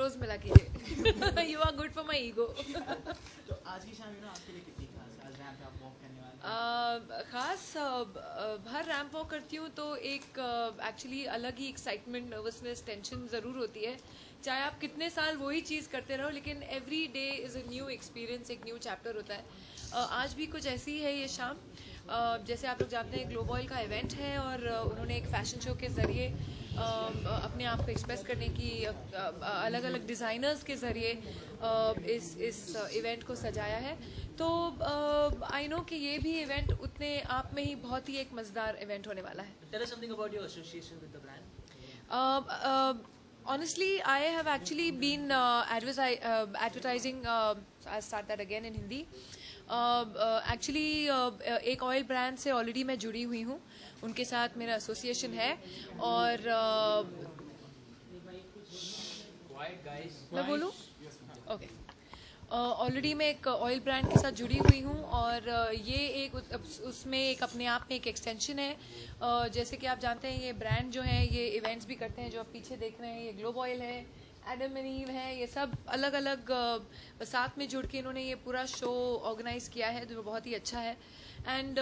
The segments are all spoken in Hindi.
रोज मिला कीजिए. You are good for my ego. तो आज की शाम आपके लिए कितनी खास है? आज रैंप पे आप वॉक करने वाले हैं. खास हर रैम्प वॉक करती हूँ तो एक एक्चुअली अलग ही एक्साइटमेंट, नर्वसनेस, टेंशन ज़रूर होती है. चाहे आप कितने साल वही चीज़ करते रहो, लेकिन every day is a new experience, एक न्यू चैप्टर होता है. आज भी कुछ ऐसी ही है ये शाम. जैसे आप लोग जानते हैं ग्लोब ऑयल का इवेंट है और उन्होंने एक फ़ैशन शो के ज़रिए अपने आप को एक्सप्रेस करने की अलग अलग डिज़ाइनर्स के ज़रिए इस इवेंट को सजाया है. तो आई नो कि ये भी इवेंट उतने आप में ही बहुत ही एक मज़ेदार इवेंट होने वाला है. Tell us something about your association with the brand. Honestly, I have actually been advertising. I'll start that again in Hindi. Actually, एक ऑयल ब्रांड से ऑलरेडी मैं जुड़ी हुई हूँ, उनके साथ मेरा एसोसिएशन है. और मैं बोलूँ? ओके. ऑलरेडी मैं एक ऑयल ब्रांड के साथ जुड़ी हुई हूँ और ये एक उसमें एक अपने आप में एक एक्सटेंशन है. जैसे कि आप जानते हैं ये ब्रांड जो है ये इवेंट्स भी करते हैं, जो आप पीछे देख रहे हैं. ये ग्लोब ऑयल है, एडम एंड ईव है, ये सब अलग अलग साथ में जुड़ के इन्होंने ये पूरा शो ऑर्गेनाइज किया है जो बहुत ही अच्छा है. एंड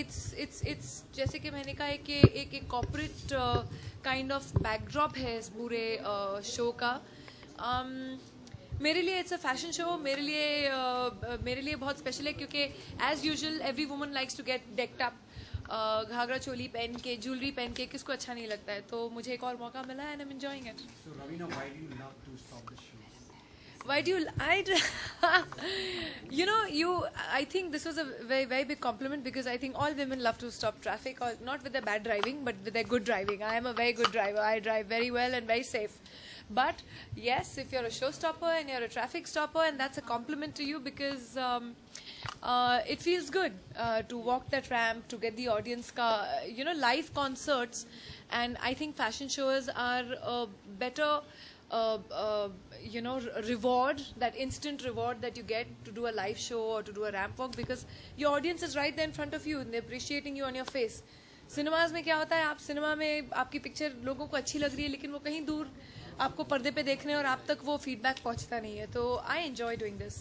इट्स जैसे कि मैंने कहा है कि एक कॉर्पोरेट काइंड ऑफ बैकड्रॉप है इस पूरे शो का. मेरे लिए इट्स अ फैशन शो. मेरे लिए बहुत स्पेशल है क्योंकि as usual every woman likes to get decked up. Ghagra choli पहन के, ज्वेलरी पहन के किसको अच्छा नहीं लगता है. तो मुझे एक और मौका मिला है and I am enjoying it. So Ravina, why do you love to stop the show? Why do I think this was a very, very big compliment because I think all women love to stop traffic, or not with their bad driving, but with their good driving. I am a very good driver. I drive very well and very safe. But yes, if you're a showstopper and you're a traffic stopper, and that's a compliment to you because it feels good to walk that ramp, to get the audience live concerts. And I think fashion shows are a better reward, that instant reward that you get to do a live show or to do a ramp walk, because your audience is right there in front of you and they're appreciating you on your face. Cinemas में क्या होता है, आप सिनेमा में आपकी पिक्चर लोगों को अच्छी लग रही है लेकिन वो कहीं दूर आपको पर्दे पे देख रहे हैं और आप तक वो फीडबैक पहुंचता नहीं है. तो आई एंजॉय डूइंग दिस.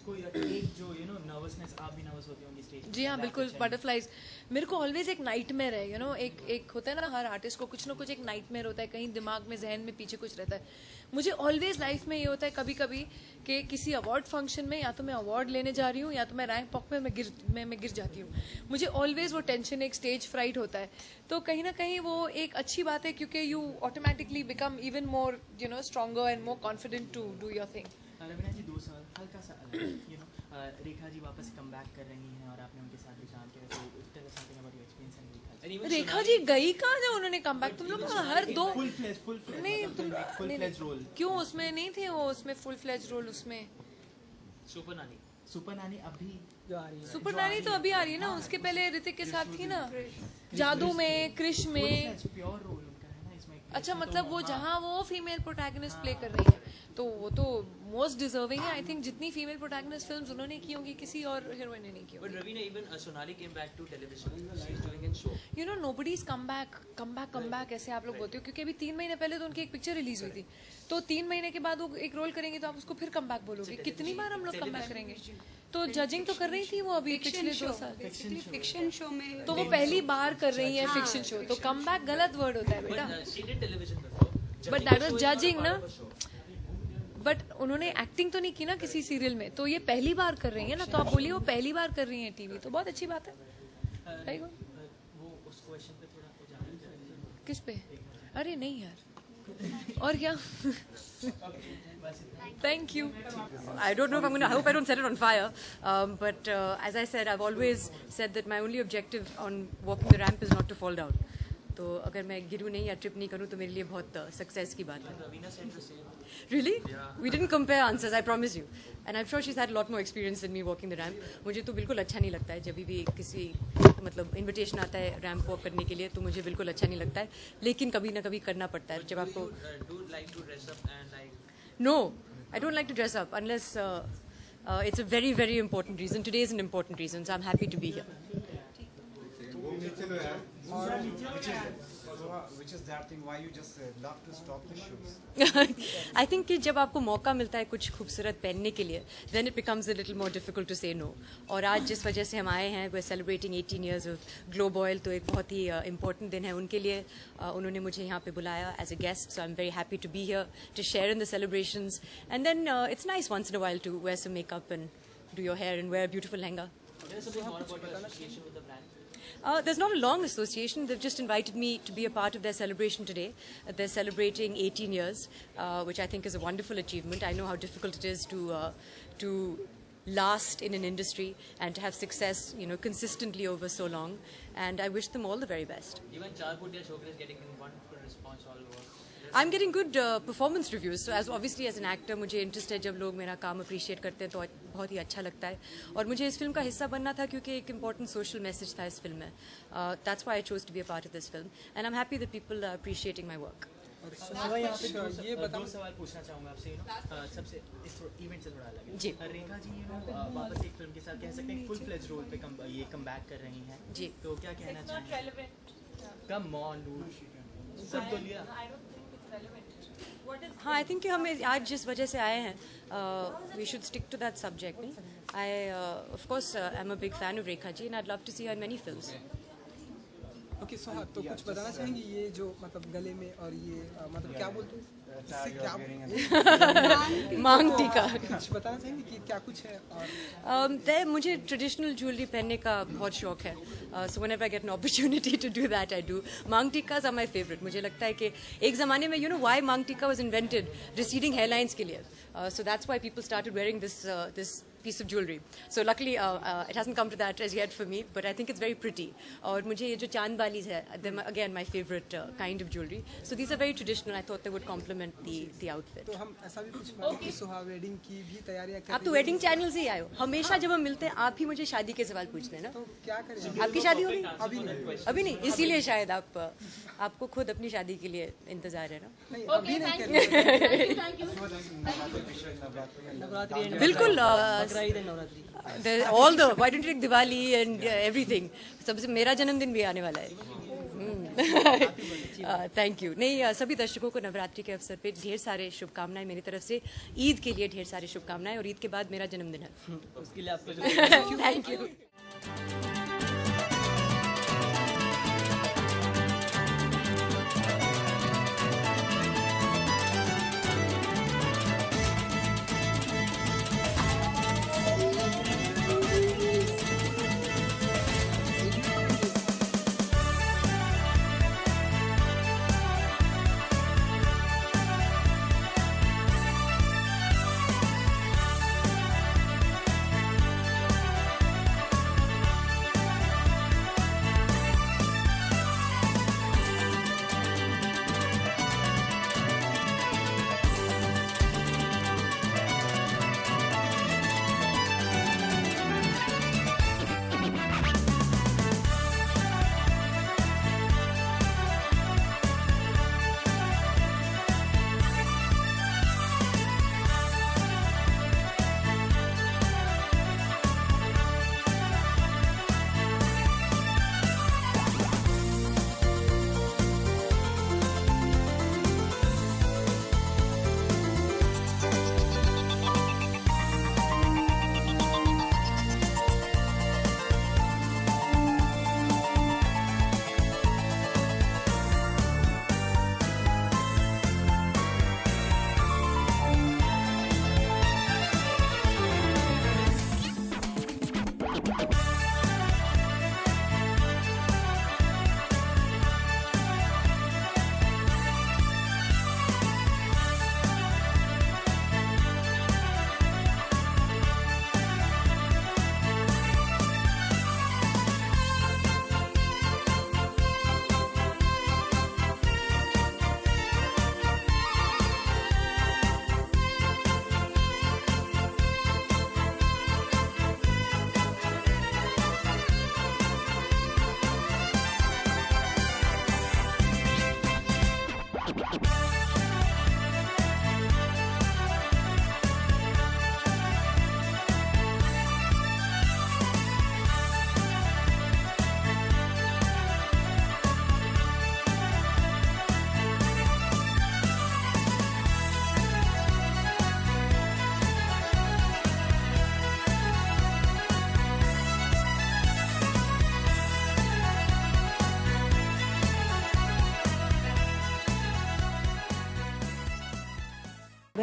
कोई एक जो नर्वसनेस, आप भी नर्वस होती होंगी स्टेज पे? जी हाँ, बिल्कुल. बटरफ्लाइज मेरे को ऑलवेज एक नाइटमेयर है. एक होता है ना, हर आर्टिस्ट को कुछ ना कुछ एक नाइटमेयर होता है, कहीं दिमाग में, जहन में पीछे कुछ रहता है. मुझे ऑलवेज लाइफ में ये होता है कभी कभी कि किसी अवार्ड फंक्शन में या तो मैं अवार्ड लेने जा रही हूँ या तो मैं रैंक वॉक में मैं गिर जाती हूँ. मुझे ऑलवेज वो टेंशन, एक स्टेज फ्राइट होता है. तो कहीं ना कहीं वो एक अच्छी बात है क्योंकि you automatically become even more stronger and more confident to do your thing. Raveena ji, 2 साल हल्का सा अलग रेखा जी वापस कम बैक कर रही हैं और आपने उनके साथ भी काम किया. रेखा जी गई कहाँ जब उन्होंने कम बैक? तुम लोग हर दो फुल फ्लेज रोल क्यों उसमें नहीं थे? वो उसमें फुल फ्लेज रोल उसमें सुपर नानी अभी जो आ रही है. सुपर नानी तो अभी आ रही है ना, उसके पहले ऋतिक के साथ थी ना, जादू में, क्रिश में. प्योर रोल उनका है ना इसमें. अच्छा, मतलब वो जहाँ वो फीमेल प्रोटैगनिस्ट प्ले कर रही है तो वो तो मोस्ट डिजर्विंग है. आई थिंक जितनी फीमेल प्रोटैगनिस्ट फिल्म्स उन्होंने की होंगी किसी और हीरोइन ने नहीं की होंगी. But Ravina, even Sonali came back to television. She's doing in show. Nobody's come back ऐसे आप लोग बोलते हो क्योंकि अभी 3 महीने पहले तो उनकी एक पिक्चर रिलीज हुई थी. तो 3 महीने के बाद वो एक रोल करेंगे तो आप उसको फिर कम बैक बोलोगे. कितनी बार हम लोग कम बैक करेंगे? तो जजिंग तो कर रही थी वो अभी पिछले 2 साल. फिक्शन शो में तो वो पहली बार कर रही है फिक्शन शो. तो कम बैक गलत वर्ड होता है बेटा. She did television before. But that was judging ना. बट उन्होंने एक्टिंग तो नहीं की ना किसी सीरियल में, तो ये पहली बार कर रही है ना, तो आप बोलिए वो पहली बार कर रही है टीवी, तो बहुत अच्छी बात है. वो उस क्वेश्चन पे थोड़ा जाना चाहिए. किस पे? अरे नहीं यार. और क्या? Thank you. I don't know if I'm going to, I hope I don't set it on fire, but as I said, I've always said that my only objective on walking the ramp is not to fall down. तो अगर मैं गिरूँ नहीं या ट्रिप नहीं करूँ तो मेरे लिए बहुत सक्सेस की बात है. Ravina said the same. Really? We didn't compare answers, I promise you. And I'm sure she's had a lot more experience than me walking the ramp. मुझे तो बिल्कुल अच्छा नहीं लगता है जब भी किसी इन्विटेशन आता है रैम्प वॉक करने के लिए, तो मुझे बिल्कुल अच्छा नहीं लगता है, लेकिन कभी ना कभी करना पड़ता है. जब आपको Do like to dress up and like. No, I don't like to dress up unless it's a very, very important reason. Today is an important reason, so I'm happy to be here. So, which is that thing why you just love to stop the shoes? I think कि जब आपको मौका मिलता है कुछ खूबसूरत पहनने के लिए then it becomes a little more difficult to say no. और आज जिस वजह से हम आए हैं we celebrating 18 years of Globe Oil, तो एक बहुत ही इंपॉर्टेंट दिन है उनके लिए. उन्होंने मुझे यहाँ पे बुलाया as a guest, so I am very happy to be here to share in the celebrations. And then it's nice once in a while to wear some makeup and do your hair and wear a beautiful lehenga. Tell us a bit more about your association with the brand. There's not a long association. They've just invited me to be a part of their celebration today. They're celebrating 18 years, which I think is a wonderful achievement. I know how difficult it is to last in an industry and to have success, consistently over so long. And I wish them all the very best. Even Charput Chokra is getting wonderful response all over. I'm getting good performance reviews. So obviously as an actor, मुझे इंटरेस्ट है जब लोग मेरा काम अप्रिशिएट करते हैं तो बहुत ही अच्छा लगता है. और मुझे इस फिल्म का हिस्सा बनना था क्योंकि एक इम्पॉर्टेंट सोशल मैसेज था इस फिल्म में. That's why I chose to be a part of this film. And I'm happy that people are appreciating my work. मैं यहाँ पे दो सवाल पूछना चाहूँगा आपसे. सबसे इस इवेंट से थोड़ा अलग है. जी. रेखा जी वापस एक फिल्म के साथ कह सकते हैं फुल फ्लेज रोल पे कम बैक कर रही हैं. जी. तो क्या कहना चाहिए? कम ऑन डूड सब तो लिया. हाँ, आई थिंक कि हम आज जिस वजह से आए हैं we should stick to that subject. नहीं, I of course I am a big fan of Rekha ji and I would love to see her many films. Okay Soha, तो कुछ बताना चाहेंगे ये जो मतलब गले में और ये मतलब क्या बोलते हैं इससे क्या मांग टीका. कुछ बताना चाहेंगे कि क्या कुछ है? और मुझे ट्रेडिशनल ज्वेलरी पहनने का बहुत शौक है. So whenever I get an opportunity to do that I do. मांग टीकाज आर माय फेवरेट. मुझे लगता है कि एक ज़माने में व्हाई मांग टीका वाज इन्वेंटेड रिसीडिंग हेयरलाइंस के लिए. So that's why people started wearing this piece of jewelry. So luckily it hasn't come to that as yet for me, but I think it's very pretty. और मुझे ये जो चांद बालीज है, they're again my favorite kind of jewelry. So these are very traditional. I thought they would complement the outfit. तो हम ऐसा भी कुछ माने कि सोहा वेडिंग की भी तैयारियां कर आप तो वेडिंग चैनल से ही आए हो. हमेशा जब हम मिलते हैं आप ही मुझे शादी के सवाल पूछते हैं ना. तो क्या करें? आपकी शादी हो गई? अभी नहीं. अभी नहीं, इसीलिए शायद आपको खुद अपनी शादी के लिए इंतजार है ना. नहीं अभी नहीं कर रहे. बिल्कुल. All the why don't you take Diwali and everything. सबसे मेरा जन्मदिन भी आने वाला है. Thank you. नहीं, सभी दर्शकों को नवरात्रि के अवसर पे ढेर सारे शुभकामनाएं मेरी तरफ से. ईद के लिए ढेर सारी शुभकामनाएं और ईद के बाद मेरा जन्मदिन है. उसके लिए आपको thank you.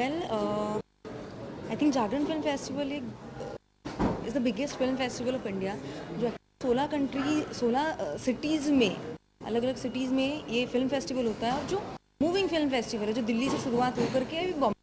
Well I think Jagran film festival is the biggest film festival of India, जो 16 सिटीज़ में, अलग अलग सिटीज़ में ये फिल्म फेस्टिवल होता है, और जो मूविंग फिल्म फेस्टिवल है, जो दिल्ली से शुरुआत होकर के बॉम्बे